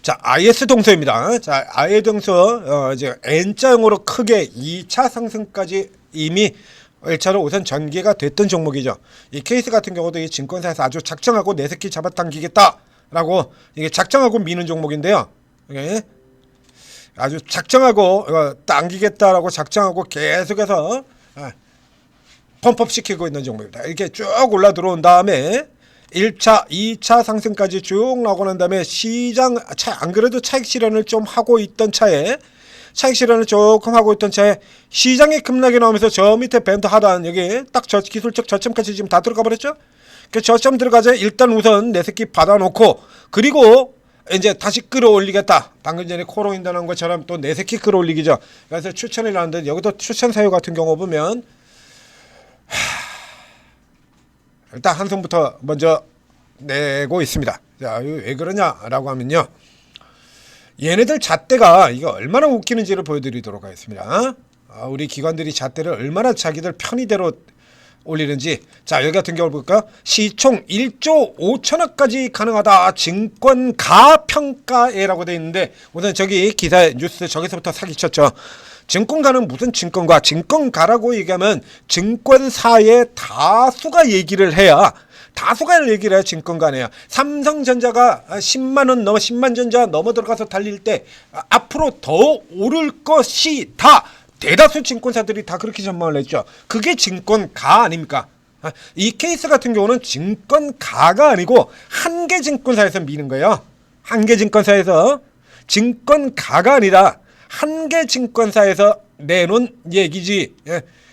자, IS 동서입니다. 자, IS 동서 이제 N자형으로 크게 2차 상승까지 이미 1차로 우선 전개가 됐던 종목이죠. 이 케이스 같은 경우도 이 증권사에서 아주 작정하고 내 새끼 잡아당기겠다라고 이게 작정하고 미는 종목인데요. 이게 아주 작정하고 당기겠다라고 작정하고 계속해서 펌프업 시키고 있는 종목입니다. 이렇게 쭉 올라 들어온 다음에 1차, 2차 상승까지 쭉 나오고 난 다음에 시장 안 그래도 차익 실현을 좀 하고 있던 차에 차익 실현을 조금 하고 있던 차에 시장이 급락이 나오면서 저 밑에 밴드 하단 여기 딱 저 기술적 저점까지 지금 다 들어가 버렸죠. 그 저점 들어가자 일단 우선 내 새끼 받아놓고 그리고 이제 다시 끌어올리겠다. 방금 전에 코롱 인단한 것처럼 또 내 새끼 끌어올리기죠. 그래서 추천을 하는데 여기도 추천 사유 같은 경우 보면 일단 한숨부터 먼저 내고 있습니다. 자, 왜 그러냐라고 하면요. 얘네들 잣대가 이거 얼마나 웃기는지를 보여드리도록 하겠습니다. 우리 기관들이 잣대를 얼마나 자기들 편의대로 올리는지. 자, 여기 같은 경우를 볼까요? 시총 1조 5천억까지 가능하다. 증권가 평가에라고 되어 있는데 우선 저기 기사 뉴스 저기서부터 사기쳤죠. 증권가는 무슨 증권가? 증권가라고 얘기하면 증권사의 다수가 얘기를 해야 증권가네요. 삼성전자가 10만원 넘어 10만전자 넘어 들어가서 달릴 때 앞으로 더 오를 것이다. 대다수 증권사들이 다 그렇게 전망을 했죠. 그게 증권가 아닙니까? 이 케이스 같은 경우는 증권가가 아니고 한계 증권사에서 미는 거예요. 한계 증권사에서 증권가가 아니라 한계 증권사에서 내놓은 얘기지.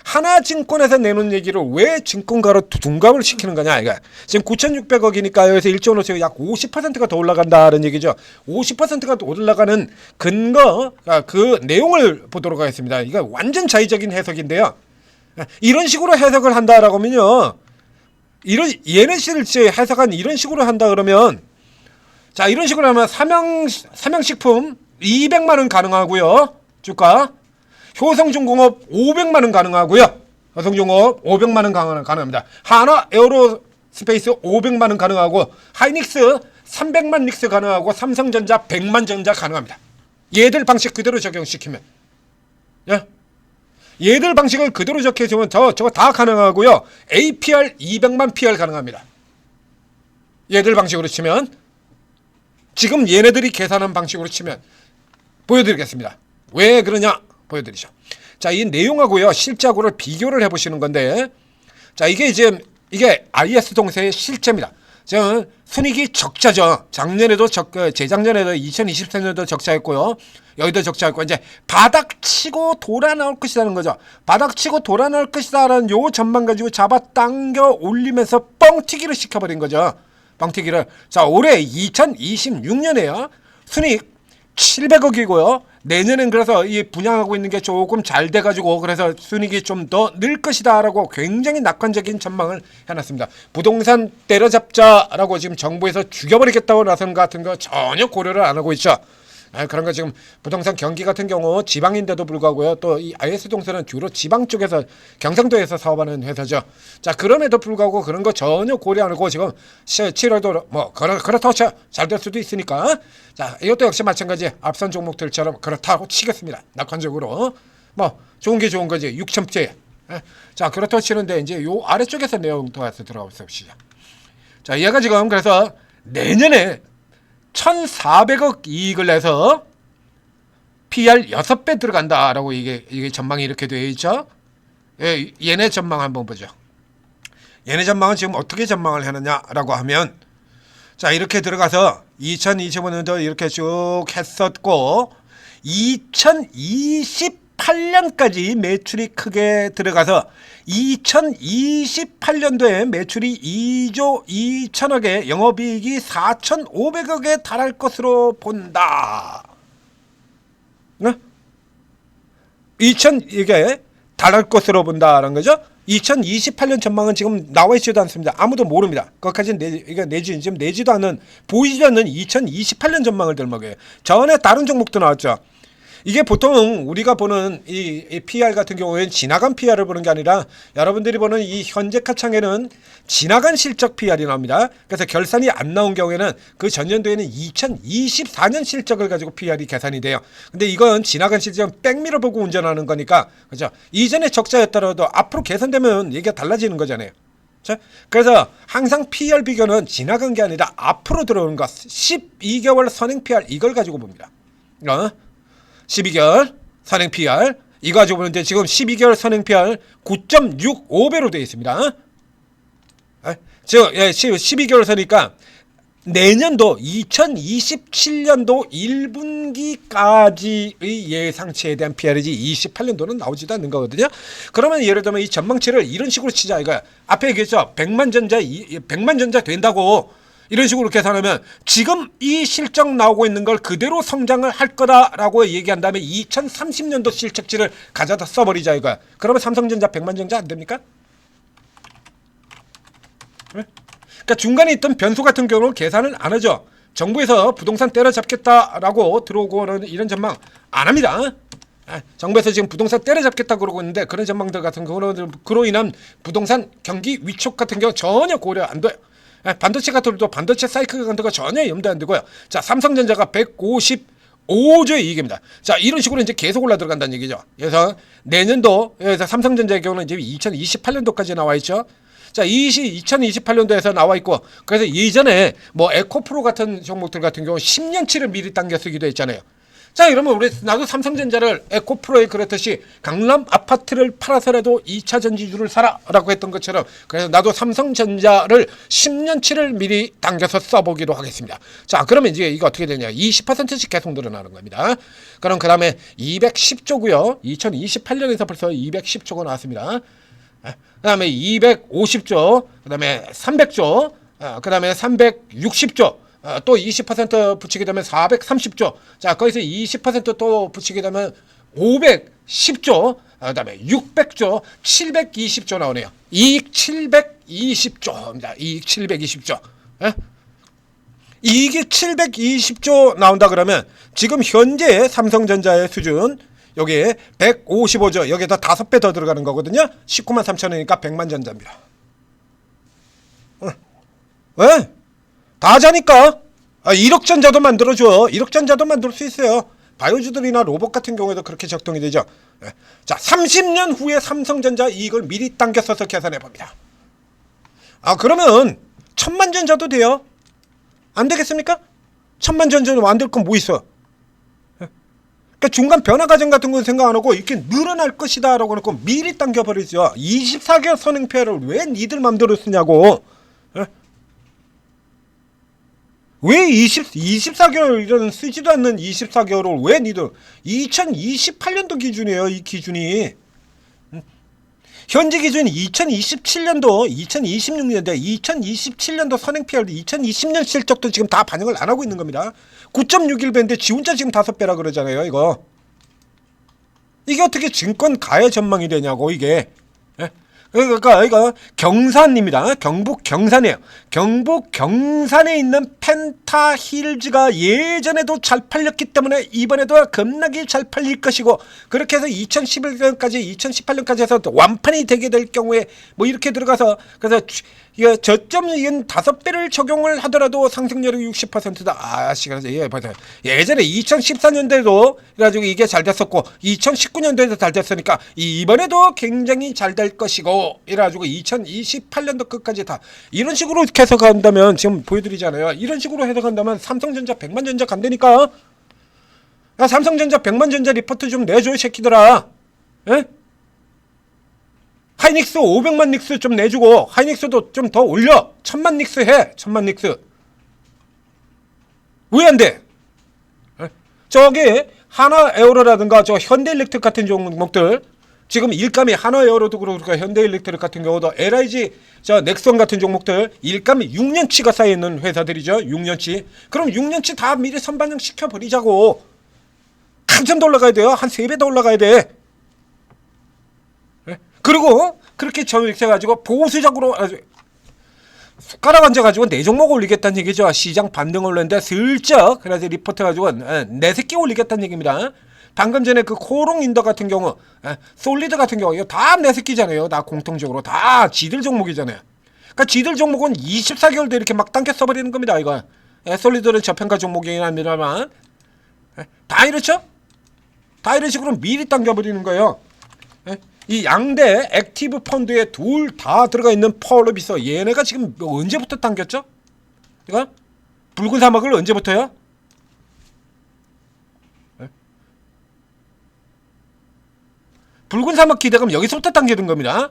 하나증권에서 내놓은 얘기를 왜 증권가로 둔갑을 시키는 거냐 이거. 지금 9,600억이니까 여기서 1조 원어치 약 50%가 더 올라간다는 얘기죠. 50%가 더 올라가는 근거 그 내용을 보도록 하겠습니다. 이거 완전 자의적인 해석인데요. 이런 식으로 해석을 한다라고 하면요. 얘네들 해석한 이런 식으로 한다 그러면 자 이런 식으로 하면 삼양식품 200만원 가능하고요. 주가 효성중공업 500만원 가능하고요. 효성중공업 500만원 가능합니다. 하나 에어로스페이스 500만원 가능하고 하이닉스 300만 닉스 가능하고 삼성전자 100만 전자 가능합니다. 얘들 방식 그대로 적용시키면 얘들 방식을 그대로 적용시키면 저거 다 가능하고요. APR 200만 PR 가능합니다. 얘들 방식으로 치면 지금 얘네들이 계산한 방식으로 치면 보여드리겠습니다. 왜 그러냐 보여드리죠. 자, 이 내용하고요 실제하고를 비교를 해보시는 건데, 자 이게 IS 동세의 실제입니다. 지금 순이익이 적자죠. 작년에도 재작년에도 2023년도 적자였고요. 여기도 적자였고 이제 바닥치고 돌아 나올 것이라는 거죠. 바닥치고 돌아 나올 것이다라는 요 전망 가지고 잡아 당겨 올리면서 뻥튀기를 시켜버린 거죠. 뻥튀기를. 자, 올해 2026년에요. 순이익 700억이고요. 내년엔 그래서 이 분양하고 있는 게 조금 잘 돼가지고 그래서 순이익이 좀 더 늘 것이다라고 굉장히 낙관적인 전망을 해놨습니다. 부동산 때려잡자라고 지금 정부에서 죽여버리겠다고 나선 같은 거 전혀 고려를 안 하고 있죠. 그런 거 지금 부동산 경기 같은 경우 지방인데도 불구하고요. 또 이 IS 동서는 주로 지방 쪽에서 경상도에서 사업하는 회사죠. 자, 그럼에도 불구하고 그런 거 전혀 고려 안 하고 지금 7월도 뭐 그렇다고 잘 될 수도 있으니까. 자, 이것도 역시 마찬가지 앞선 종목들처럼 그렇다고 치겠습니다. 낙관적으로 뭐 좋은 게 좋은 거지 6천째. 자, 그렇다고 치는데 이제 요 아래쪽에서 내용 도와서 들어가 보십시오. 자, 얘가 지금 그래서 내년에 1,400억 이익을 내서 PR 6배 들어간다라고 이게 전망이 이렇게 되어 있죠. 얘네 전망 한번 보죠. 얘네 전망은 지금 어떻게 전망을 하느냐라고 하면 자, 이렇게 들어가서 2025년도 이렇게 쭉 했었고 2028년까지 매출이 크게 들어가서 2028년도에 매출이 2조 2천억에 영업이익이 4,500억에 달할 것으로 본다. 네? 이게 달할 것으로 본다라는 거죠. 2028년 전망은 지금 나와 있지도 않습니다. 아무도 모릅니다. 거기까지 지금 내지도 않는 보이지도 않는 2028년 전망을 들먹여요. 전에 다른 종목도 나왔죠. 이게 보통 우리가 보는 이 PR 같은 경우에는 지나간 PR을 보는 게 아니라 여러분들이 보는 이 현재 가창에는 지나간 실적 PR이 나옵니다. 그래서 결산이 안 나온 경우에는 그 전년도에는 2024년 실적을 가지고 PR이 계산이 돼요. 근데 이건 지나간 실적은 백미러 보고 운전하는 거니까, 그죠? 이전에 적자였더라도 앞으로 개선되면 얘기가 달라지는 거잖아요. 그래서 항상 PR 비교는 지나간 게 아니라 앞으로 들어오는 것, 12개월 선행 PR 이걸 가지고 봅니다. 12개월 선행 PR 이거 가지고 보는데 지금 12개월 선행 PR 9.65배로 되어 있습니다. 지금 12개월 선이니까 내년도 2027년도 1분기까지의 예상치에 대한 PR이지 28년도는 나오지도 않는 거거든요. 그러면 예를 들면 이 전망치를 이런 식으로 치자 이거야. 앞에 얘기했죠. 100만 전자 된다고 이런 식으로 계산하면 지금 이 실적 나오고 있는 걸 그대로 성장을 할 거다라고 얘기한 다음에 2030년도 실적치를 가져다 써버리자 이거야. 그러면 삼성전자 100만 전자 안 됩니까? 그러니까 중간에 있던 변수 같은 경우는 계산을 안 하죠. 정부에서 부동산 때려잡겠다라고 들어오고는 이런 전망 안 합니다. 정부에서 지금 부동산 때려잡겠다 그러고 있는데 그런 전망들 같은 경우는 그로 인한 부동산 경기 위축 같은 경우 전혀 고려 안 돼요. 반도체 같은 경우도 반도체 사이클 같은 거 전혀 염두 안 되고요. 자, 삼성전자가 155조의 이익입니다. 자, 이런 식으로 이제 계속 올라 들어간다는 얘기죠. 그래서 내년도에서 삼성전자의 경우는 이제 2028년도까지 나와 있죠. 자, 2028년도에서 나와 있고, 그래서 예전에 뭐 에코프로 같은 종목들 같은 경우 10년치를 미리 당겨 쓰기도 했잖아요. 자, 이러면 나도 삼성전자를 에코프로에 그랬듯이 강남 아파트를 팔아서라도 2차 전지주를 사라라고 했던 것처럼, 그래서 나도 삼성전자를 10년치를 미리 당겨서 써보기로 하겠습니다. 자, 그러면 이제 이거 어떻게 되냐? 20%씩 계속 늘어나는 겁니다. 그럼 그 다음에 210조고요. 2028년에서 벌써 210조가 나왔습니다. 그 다음에 250조, 그 다음에 300조, 그 다음에 360조, 또 20% 붙이게 되면 430조, 자, 거기서 20% 붙이게 되면 510조, 그 다음에 600조, 720조 나오네요. 이익 720조입니다. 이익 720조. 이익이 720조 나온다 그러면 지금 현재 삼성전자의 수준, 여기에 155조, 여기에다 5배 더 들어가는 거거든요. 19만 3천원이니까 100만 전자입니다. 왜? 다 하자니까. 1억 전자도 만들어줘. 1억 전자도 만들 수 있어요. 바이오주들이나 로봇 같은 경우에도 그렇게 작동이 되죠. 자, 30년 후에 삼성전자 이익을 미리 당겨 써서 계산해 봅니다. 그러면 1000만 전자도 돼요. 안 되겠습니까? 1000만 전자도 만들 건 뭐 있어? 그러니까 중간 변화 과정 같은 건 생각 안 하고 이렇게 늘어날 것이다 라고 해놓고 미리 당겨버리죠. 24개월 선행표를 왜 니들 맘대로 쓰냐고. 왜 24개월 이런 쓰지도 않는 24개월을 왜 니들 2028년도 기준이에요. 이 기준이. 현재 기준이 2027년도, 2026년도, 2027년도 선행PR도 2020년 실적도 지금 다 반영을 안 하고 있는 겁니다. 9.61배인데 지 혼자 지금 5배라 그러잖아요. 이게 어떻게 증권 가해 전망이 되냐고 이게. 그러니까 이거 경산입니다. 경북 경산이에요. 경북 경산에 있는 펜타힐즈가 예전에도 잘 팔렸기 때문에 이번에도 겁나게 잘 팔릴 것이고, 그렇게 해서 2011년까지 2018년까지 해서 완판이 되게 될 경우에 뭐 이렇게 들어가서, 그래서 저점 5배를 적용을 하더라도 상승률이 60%다. 예전에 2014년도에도 그래가지고 이게 잘 됐었고 2019년도에도 잘 됐으니까 이번에도 굉장히 잘 될 것이고, 이래가지고 2028년도 끝까지 다 이런 식으로 해석한다면, 지금 보여드리잖아요. 이런 식으로 해석한다면 삼성전자 100만 전자 간다니까. 야, 삼성전자 100만 전자 리포트 좀 내줘 이 새끼들아. 에? 하이닉스 500만 닉스 좀 내주고, 하이닉스도 좀 더 올려. 1000만 닉스 해. 1000만 닉스. 왜 안 돼? 저기 하나에어로라든가 저 현대일렉트릭 같은 종목들, 지금 일감이 하나에어로도 그렇고 현대일렉트릭 같은 경우도 LIG 저 넥선 같은 종목들 일감이 6년치가 쌓여 있는 회사들이죠. 6년치. 그럼 6년치 다 미리 선반영 시켜버리자고. 한참 더 올라가야 돼요. 한 3배 더 올라가야 돼. 그리고 그렇게 저익해가지고 보수적으로 숟가락 얹어가지고 내 종목 올리겠다는 얘기죠. 시장 반등 올렸는데 슬쩍 그래서 리포트 가지고 내 새끼 올리겠다는 얘기입니다. 방금 전에 그 코롱 인더 같은 경우, 솔리드 같은 경우 이거 다 내 새끼잖아요. 다 공통적으로 다 지들 종목이잖아요. 그러니까 지들 종목은 24개월도 이렇게 막 당겨 써버리는 겁니다. 이거 솔리드는 저평가 종목이긴 합니다만 다 이렇죠? 다 이런 식으로 미리 당겨버리는 거예요. 이 양대 액티브 펀드에 둘 다 들어가 있는 파워로 비서 얘네가 지금 언제부터 당겼죠? 이거 붉은 사막을 언제부터요? 붉은 사막 기대감 여기서부터 당기는 겁니다.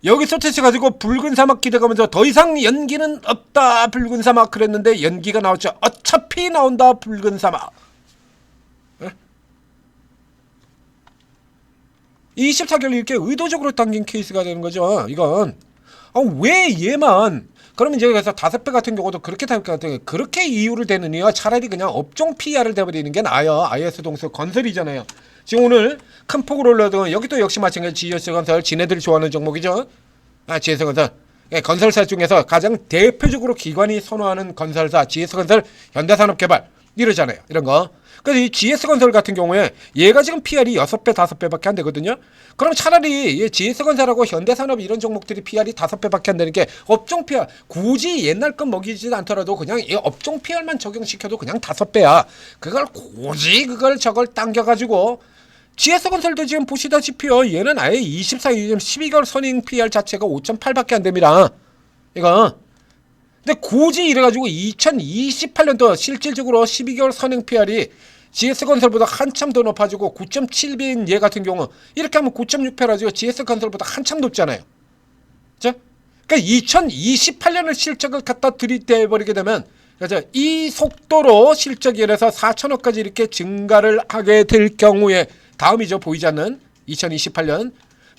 여기서부터 해가지고 붉은 사막 기대감에서 더 이상 연기는 없다 붉은 사막 그랬는데 연기가 나왔죠. 어차피 나온다 붉은 사막. 24개월 이렇게 의도적으로 당긴 케이스가 되는 거죠. 이건 왜 얘만 그러면 이제 그래서 5배 같은 경우도 그렇게 될 것 같아요. 그렇게 이유를 대느니요 차라리 그냥 업종 PR을 대버리는 게 나아요. IS 동서 건설이잖아요. 지금 오늘 큰 폭으로 올라도 여기도 역시 마찬가지 GS 건설 지네들이 좋아하는 종목이죠. GS 건설 건설사 중에서 가장 대표적으로 기관이 선호하는 건설사 GS 건설 현대산업개발 이러잖아요. 이런 거. 그래서 이 GS건설 같은 경우에 얘가 지금 PR이 6배, 5배밖에 안 되거든요. 그럼 차라리 GS건설하고 현대산업 이런 종목들이 PR이 5배밖에 안 되는 게 업종 PR 굳이 옛날 건 먹이지 않더라도 그냥 이 업종 PR만 적용시켜도 그냥 5배야. 그걸 굳이 그걸 저걸 당겨가지고 GS건설도 지금 보시다시피요. 얘는 아예 12개월 선행 PR 자체가 5.8밖에 안 됩니다. 이거. 근데 굳이 이래가지고 2028년도 실질적으로 12개월 선행 PR이 GS건설보다 한참 더 높아지고 9.7배인 얘 같은 경우 이렇게 하면 9.6배라지고 GS건설보다 한참 높잖아요. 자, 그러니까 2028년을 실적을 갖다 들이대버리게 되면 그렇죠? 이 속도로 실적이 이래서 4천억까지 이렇게 증가를 하게 될 경우에 다음이죠. 보이지 않는 2028년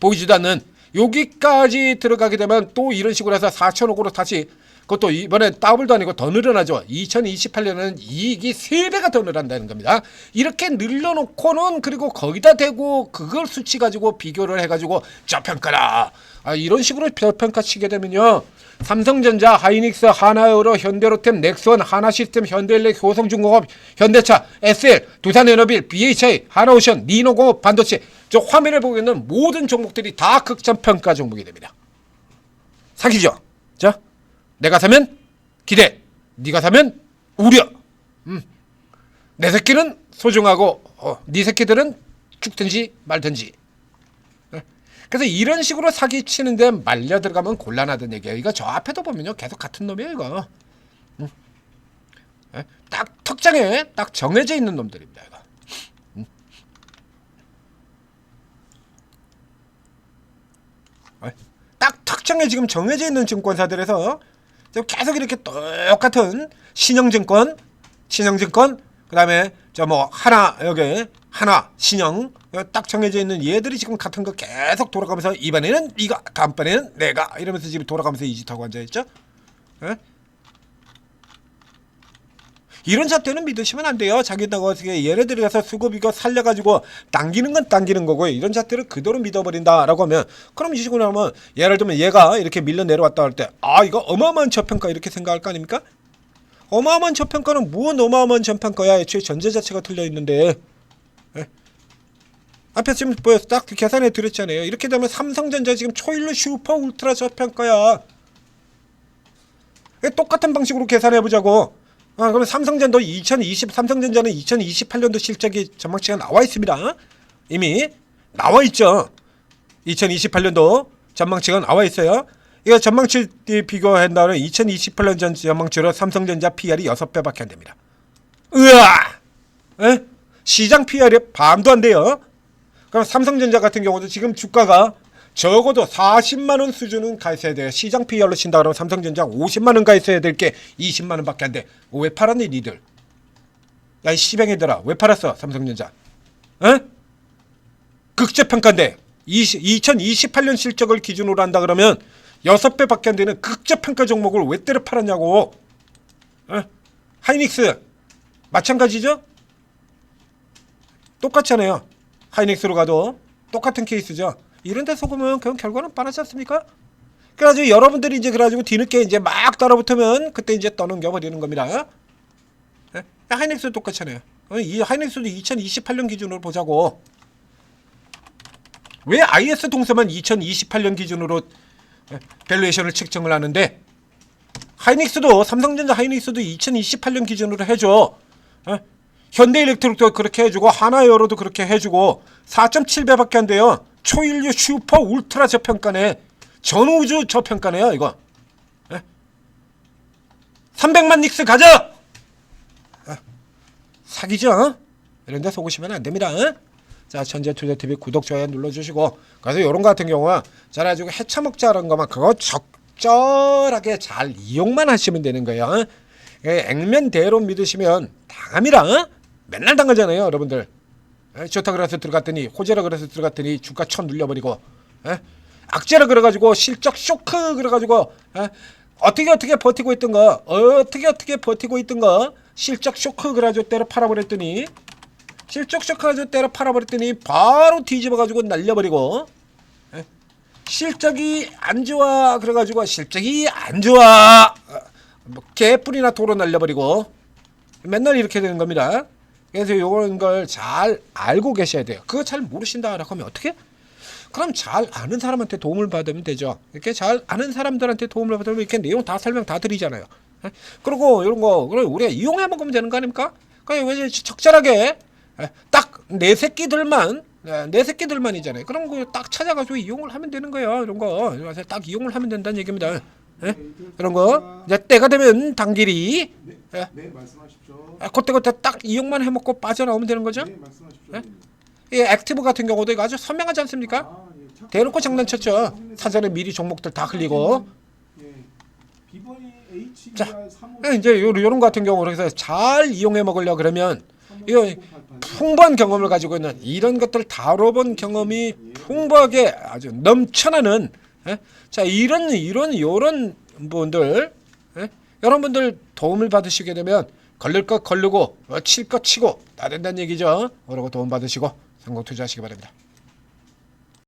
보이지도 않는 여기까지 들어가게 되면 또 이런 식으로 해서 4천억으로 다시 그것도 이번에 더블도 아니고 더 늘어나죠. 2028년에는 이익이 3배가 더 늘어난다는 겁니다. 이렇게 늘려놓고는 그리고 거기다 대고 그걸 수치 가지고 비교를 해가지고 저평가라. 이런 식으로 저평가 치게 되면요. 삼성전자, 하이닉스, 하나유로, 현대로템, 넥스원, 하나시스템, 현대일렉, 효성중공업, 현대차, SL, 두산에너빌, BHI, 하나오션, 니노공업, 반도체 저 화면을 보고 있는 모든 종목들이 다 극저평가 종목이 됩니다. 사기죠. 자. 내가 사면 기대, 네가 사면 우려. 내 새끼는 소중하고 네 새끼들은 죽든지 말든지. 그래서 이런 식으로 사기 치는데 말려 들어가면 곤란하던 얘기예요. 이거 저 앞에도 보면요 계속 같은 놈이에요 이거. 딱 특정에 딱 정해져 있는 놈들입니다 이거. 딱 특정에 지금 정해져 있는 증권사들에서 계속 이렇게 똑같은 신영증권, 그 다음에 저 뭐 하나 여기 하나 신영 딱 정해져 있는 얘들이 지금 같은 거 계속 돌아가면서 이번에는 네가 다음번에는 내가 이러면서 지금 돌아가면서 이 짓하고 앉아있죠. 에? 이런 잣대는 믿으시면 안 돼요. 자기다가 어떻게 얘네들이 가서 수급 이거 살려가지고 당기는 건 당기는 거고요. 이런 잣대를 그대로 믿어버린다라고 하면 그럼 이 식으로 하면 예를 들면 얘가 이렇게 밀려 내려왔다 할 때 이거 어마어마한 저평가 이렇게 생각할 거 아닙니까? 어마어마한 저평가는 무슨 어마어마한 저평가야. 애초에 전제 자체가 틀려있는데 앞에 지금 보여서 딱 계산해 드렸잖아요. 이렇게 되면 삼성전자 지금 초일로 슈퍼 울트라 저평가야. 똑같은 방식으로 계산해보자고. 그러면 삼성전자 삼성전자는 2028년도 실적이 전망치가 나와 있습니다. 이미 나와 있죠. 2028년도 전망치가 나와 있어요. 이거 전망치 비교한다면 2028년 전 전망치로 삼성전자 PR이 6배밖에 안 됩니다. 으아! 시장 PR이 반도 안 돼요. 그럼 삼성전자 같은 경우도 지금 주가가 적어도 40만원 수준은 가 있어야 돼요. 시장 PR로 친다 그러면 삼성전자 50만원 가 있어야 될 게 20만원 밖에 안 돼. 왜 팔았니 니들? 야 이 씨뱅이들아 왜 팔았어 삼성전자? 극저평가인데 2028년 실적을 기준으로 한다 그러면 6배밖에 안 되는 극저평가 종목을 왜 때려 팔았냐고. 하이닉스 마찬가지죠? 똑같잖아요. 하이닉스로 가도 똑같은 케이스죠. 이런 데 속으면 그럼 결과는 뻔하지 않습니까? 그래가지고 여러분들이 이제 그래가지고 뒤늦게 이제 막 따라붙으면 그때 이제 떠넘겨 버리는 겁니다. 하이닉스 똑같잖아요. 이 하이닉스도 2028년 기준으로 보자고. 왜 IS 동서만 2028년 기준으로 밸류에이션을 측정을 하는데 하이닉스도 삼성전자 하이닉스도 2028년 기준으로 해줘. 현대일렉트릭도 그렇게 해주고 하나여로도 그렇게 해주고 4.7배밖에 안 돼요. 초인류 슈퍼 울트라 저평가네. 전우주 저평가네요 이거. 300만 닉스 가자. 사기죠. 이런데 속으시면 안됩니다. 자, 천재투자TV 구독, 좋아요 눌러주시고, 그래서 요런 거 같은 경우는 잘해주고 해쳐먹자라는 것만 그거 적절하게 잘 이용만 하시면 되는 거예요. 액면대로 믿으시면 당합니다. 맨날 당하잖아요 여러분들. 좋다 그래서 들어갔더니, 호재라 그래서 들어갔더니 주가 천 눌려버리고, 악재라 그래가지고 실적 쇼크 그래가지고 어떻게 버티고 있던 거, 어떻게 버티고 있던 거 실적 쇼크 그래가지고 때려 팔아버렸더니, 실적 쇼크 가지고 때려 팔아버렸더니 바로 뒤집어가지고 날려버리고, 실적이 안 좋아 그래가지고 실적이 안 좋아 뭐 개뿔이나 도로 날려버리고 맨날 이렇게 되는 겁니다. 그래서 요런 걸 잘 알고 계셔야 돼요. 그거 잘 모르신다라고 하면 어떻게? 그럼 잘 아는 사람한테 도움을 받으면 되죠. 이렇게 잘 아는 사람들한테 도움을 받으면 이렇게 내용 다 설명 다 드리잖아요. 그리고 이런 거 우리가 이용해 먹으면 되는 거 아닙니까? 그냥 왜 적절하게 딱 내 새끼들만이잖아요. 그런 거 딱 찾아가지고 이용을 하면 되는 거예요. 이런 거 딱 이용을 하면 된다는 얘기입니다. 그런 거 이제 때가 되면 당길이 네, 말씀하십시오. 그때 딱 이용만 해먹고 빠져나오면 되는 거죠. 네, 말씀하십시오. 이 액티브 같은 경우도 이거 아주 선명하지 않습니까? 대놓고 장난쳤죠. 사전에 미리 종목들 다 흘리고. 비번이 HBR 자, 35 이제 요런 거 같은 경우 그래서 잘 이용해 먹으려 그러면 이거 풍부한 경험을 가지고 있는 이런 것들 다뤄본 경험이 풍부하게 아주 넘쳐나는 자 요런 분들 여러분들 도움을 받으시게 되면 걸릴 것 걸르고 칠 것 치고 다 된다는 얘기죠. 그러고 도움 받으시고 성공 투자하시기 바랍니다.